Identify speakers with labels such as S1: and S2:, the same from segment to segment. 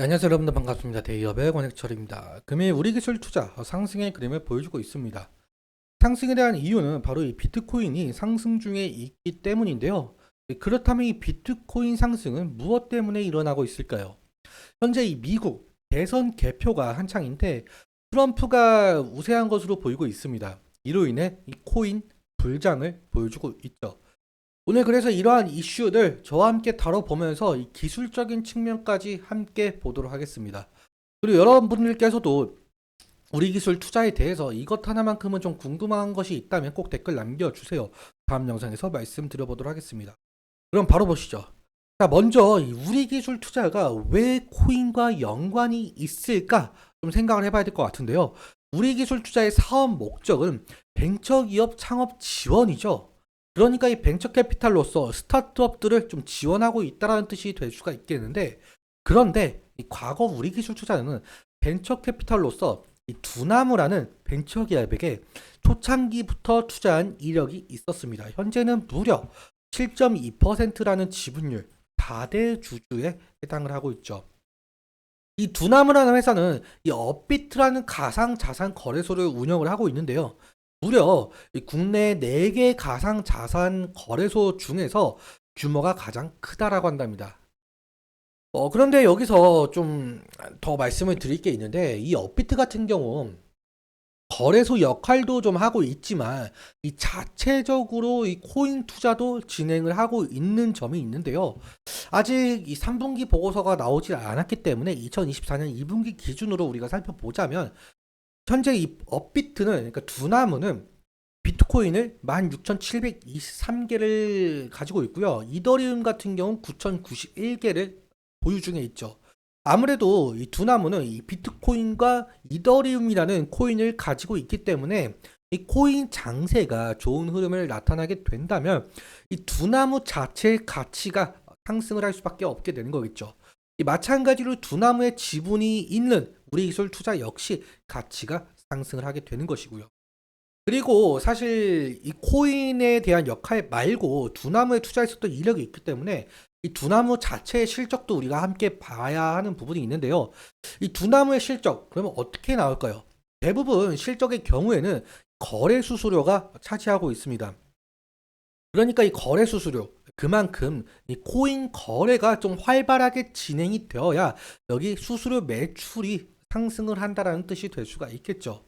S1: 네, 안녕하세요 여러분들 반갑습니다. 대기업의 권혁철입니다. 금일 우리기술 투자 상승의 그림을 보여주고 있습니다. 상승에 대한 이유는 바로 이 비트코인이 상승 중에 있기 때문인데요. 그렇다면 이 비트코인 상승은 무엇 때문에 일어나고 있을까요? 현재 이 미국 대선 개표가 한창인데 트럼프가 우세한 것으로 보이고 있습니다. 이로 인해 이 코인 불장을 보여주고 있죠. 오늘 그래서 이러한 이슈들 저와 함께 다뤄보면서 이 기술적인 측면까지 함께 보도록 하겠습니다. 그리고 여러분들께서도 우리 기술 투자에 대해서 이것 하나만큼은 좀 궁금한 것이 있다면 꼭 댓글 남겨주세요. 다음 영상에서 말씀드려보도록 하겠습니다. 그럼 바로 보시죠. 자, 먼저 이 우리 기술 투자가 왜 코인과 연관이 있을까 좀 생각을 해봐야 될 것 같은데요. 우리 기술 투자의 사업 목적은 벤처기업 창업 지원이죠. 그러니까 이 벤처 캐피탈로서 스타트업들을 좀 지원하고 있다는 뜻이 될 수가 있겠는데, 그런데 이 과거 우리 기술 투자는 벤처 캐피탈로서 이 두나무라는 벤처 기업에게 초창기부터 투자한 이력이 있었습니다. 현재는 무려 7.2%라는 지분율 4대 주주에 해당을 하고 있죠. 이 두나무라는 회사는 이 업비트라는 가상 자산 거래소를 운영을 하고 있는데요. 무려 이 국내 4개 가상 자산 거래소 중에서 규모가 가장 크다라고 한답니다. 그런데 여기서 좀 더 말씀을 드릴 게 있는데, 이 업비트 같은 경우 거래소 역할도 좀 하고 있지만 이 자체적으로 이 코인 투자도 진행을 하고 있는 점이 있는데요. 아직 이 3분기 보고서가 나오지 않았기 때문에 2024년 2분기 기준으로 우리가 살펴보자면, 현재 이 업비트는, 그러니까 두나무는 비트코인을 16,723개를 가지고 있고요. 이더리움 같은 경우는 9,091개를 보유 중에 있죠. 아무래도 이 두나무는 이 비트코인과 이더리움이라는 코인을 가지고 있기 때문에 이 코인 장세가 좋은 흐름을 나타나게 된다면 이 두나무 자체의 가치가 상승을 할 수밖에 없게 되는 거겠죠. 이 마찬가지로 두나무의 지분이 있는 우리 기술 투자 역시 가치가 상승을 하게 되는 것이고요. 그리고 사실 이 코인에 대한 역할 말고 두나무에 투자했었던 이력이 있기 때문에 이 두나무 자체의 실적도 우리가 함께 봐야 하는 부분이 있는데요. 이 두나무의 실적, 그러면 어떻게 나올까요? 대부분 실적의 경우에는 거래 수수료가 차지하고 있습니다. 그러니까 이 거래 수수료, 그만큼 이 코인 거래가 좀 활발하게 진행이 되어야 여기 수수료 매출이 상승을 한다라는 뜻이 될 수가 있겠죠.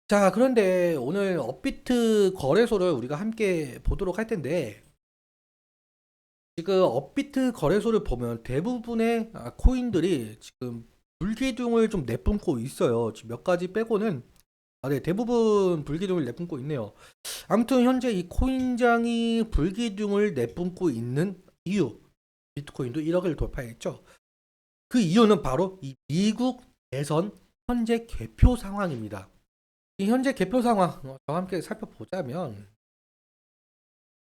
S1: 자, 그런데 오늘 업비트 거래소를 우리가 함께 보도록 할 텐데, 지금 업비트 거래소를 보면 대부분의 코인들이 지금 불기둥을 좀 내뿜고 있어요. 지금 몇 가지 빼고는, 네, 대부분 불기둥을 내뿜고 있네요. 아무튼 현재 이 코인장이 불기둥을 내뿜고 있는 이유, 비트코인도 1억을 돌파했죠. 그 이유는 바로 이 미국 대선 현재 개표 상황입니다. 이 현재 개표 상황 저와 함께 살펴보자면,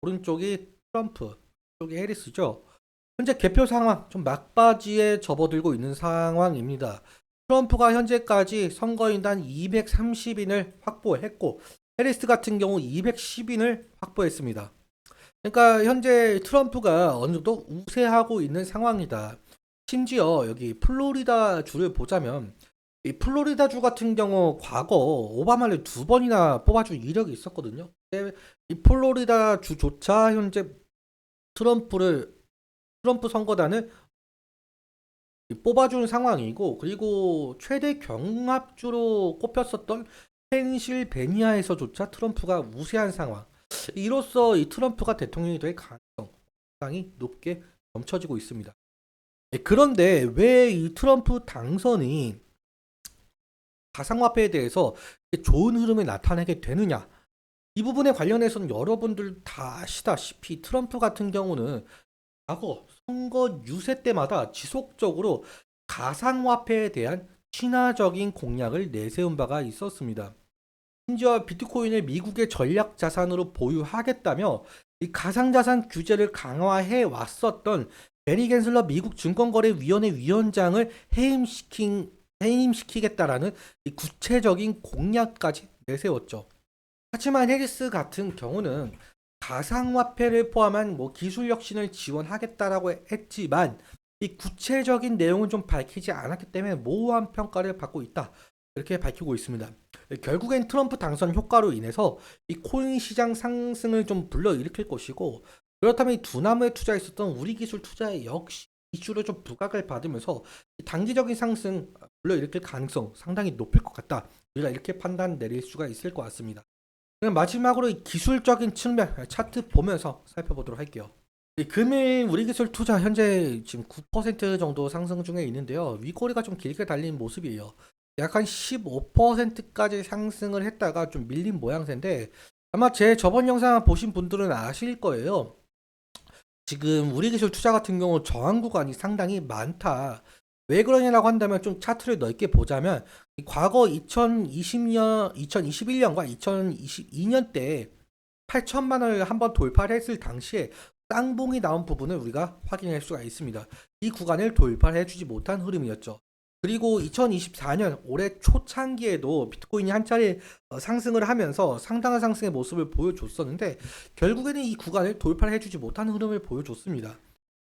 S1: 오른쪽이 트럼프, 쪽이 해리스죠. 현재 개표 상황 좀 막바지에 접어들고 있는 상황입니다. 트럼프가 현재까지 선거인단 230인을 확보했고 해리스 같은 경우 210인을 확보했습니다. 그러니까 현재 트럼프가 어느 정도 우세하고 있는 상황이다. 심지어 여기 플로리다 주를 보자면, 이 플로리다 주 같은 경우 과거 오바마를 2번이나 뽑아준 이력이 있었거든요. 근데 이 플로리다 주조차 현재 트럼프를 트럼프 선거단을 뽑아준 상황이고, 그리고 최대 경합주로 꼽혔었던 펜실베니아에서조차 트럼프가 우세한 상황. 이로써 이 트럼프가 대통령이 될 가능성 상당히 높게 점쳐지고 있습니다. 그런데 왜 이 트럼프 당선이 가상화폐에 대해서 좋은 흐름을 나타내게 되느냐? 이 부분에 관련해서는 여러분들 다 아시다시피 트럼프 같은 경우는 과거 선거 유세 때마다 지속적으로 가상화폐에 대한 친화적인 공약을 내세운 바가 있었습니다. 심지어 비트코인을 미국의 전략 자산으로 보유하겠다며 이 가상자산 규제를 강화해 왔었던 베리 갠슬러 미국 증권거래위원회 위원장을 해임시키겠다라는 이 구체적인 공약까지 내세웠죠. 하지만 해리스 같은 경우는 가상화폐를 포함한 뭐 기술 혁신을 지원하겠다라고 했지만 이 구체적인 내용은 좀 밝히지 않았기 때문에 모호한 평가를 받고 있다. 이렇게 밝히고 있습니다. 결국엔 트럼프 당선 효과로 인해서 이 코인 시장 상승을 좀 불러일으킬 것이고, 그렇다면 이 두나무에 투자했었던 우리 기술 투자에 역시 이슈로 좀 부각을 받으면서 이 단기적인 상승 불러일으킬 가능성 상당히 높을 것 같다. 우리가 이렇게 판단 내릴 수가 있을 것 같습니다. 그럼 마지막으로 이 기술적인 측면 차트 보면서 살펴보도록 할게요. 이 금일 우리 기술 투자 현재 지금 9% 정도 상승 중에 있는데요. 윗꼬리가 좀 길게 달린 모습이에요. 약 한 15%까지 상승을 했다가 좀 밀린 모양새인데, 아마 제 저번 영상 보신 분들은 아실 거예요. 지금 우리 기술 투자 같은 경우 저항 구간이 상당히 많다. 왜 그러냐라고 한다면 좀 차트를 넓게 보자면 이 과거 2020년, 2021년과 2022년 때 8천만 원을 한번 돌파를 했을 당시에 쌍봉이 나온 부분을 우리가 확인할 수가 있습니다. 이 구간을 돌파해 주지 못한 흐름이었죠. 그리고 2024년 올해 초창기에도 비트코인이 한 차례 상승을 하면서 상당한 상승의 모습을 보여줬었는데, 결국에는 이 구간을 돌파해 주지 못한 흐름을 보여줬습니다.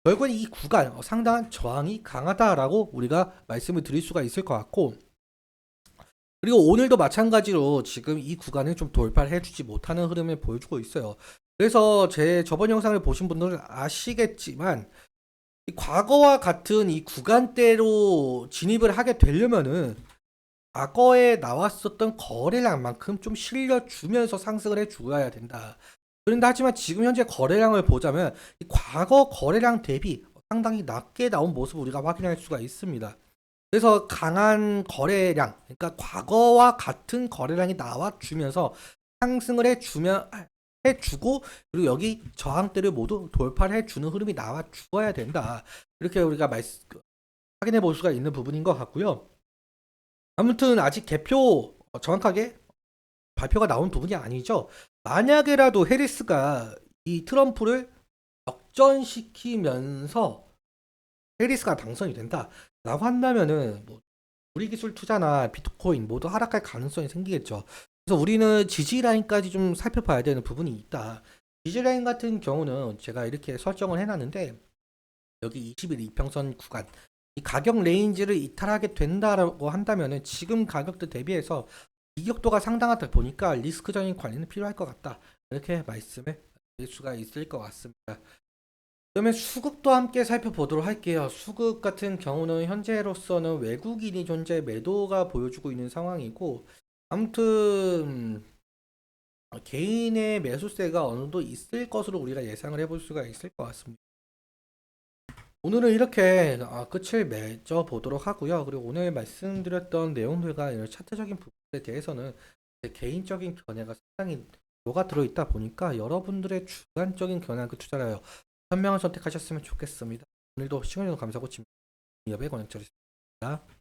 S1: 결국엔 이 구간 상당한 저항이 강하다라고 우리가 말씀을 드릴 수가 있을 것 같고, 그리고 오늘도 마찬가지로 지금 이 구간을 좀 돌파를 해주지 못하는 흐름을 보여주고 있어요. 그래서 제 저번 영상을 보신 분들은 아시겠지만 이 과거와 같은 이 구간대로 진입을 하게 되려면은 과거에 나왔었던 거래량만큼 좀 실려주면서 상승을 해주어야 된다. 그런데 하지만 지금 현재 거래량을 보자면 이 과거 거래량 대비 상당히 낮게 나온 모습을 우리가 확인할 수가 있습니다. 그래서 강한 거래량, 그러니까 과거와 같은 거래량이 나와주면서 상승을 해주고, 그리고 여기 저항대를 모두 돌파를 해주는 흐름이 나와 주어야 된다. 이렇게 우리가 확인해 볼 수가 있는 부분인 것 같고요. 아무튼 아직 개표 정확하게 발표가 나온 부분이 아니죠. 만약에라도 해리스가 이 트럼프를 역전시키면서 해리스가 당선이 된다라고 한다면은 뭐 우리 기술 투자나 비트코인 모두 하락할 가능성이 생기겠죠. 그래서 우리는 지지 라인까지 좀 살펴봐야 되는 부분이 있다. 지지 라인 같은 경우는 제가 이렇게 설정을 해놨는데, 여기 20일 이평선 구간 이 가격 레인지를 이탈하게 된다라고 한다면은 지금 가격대 대비해서 이격도가 상당하다 보니까 리스크적인 관리는 필요할 것 같다. 이렇게 말씀을 드릴 수가 있을 것 같습니다. 그러면 수급도 함께 살펴보도록 할게요. 수급 같은 경우는 현재로서는 외국인이 존재 매도가 보여주고 있는 상황이고, 아무튼 개인의 매수세가 어느 정도 있을 것으로 우리가 예상을 해볼 수가 있을 것 같습니다. 오늘은 이렇게 끝을 맺어 보도록 하고요. 그리고 오늘 말씀드렸던 내용들과 이런 차트적인 부분에 대해서는 제 개인적인 견해가 상당히 녹아 들어있다 보니까 여러분들의 주관적인 견해를 투자하여 현명한 선택하셨으면 좋겠습니다. 오늘도 시청해주셔서 감사하고 지금까지 기업의 권영철이었습니다.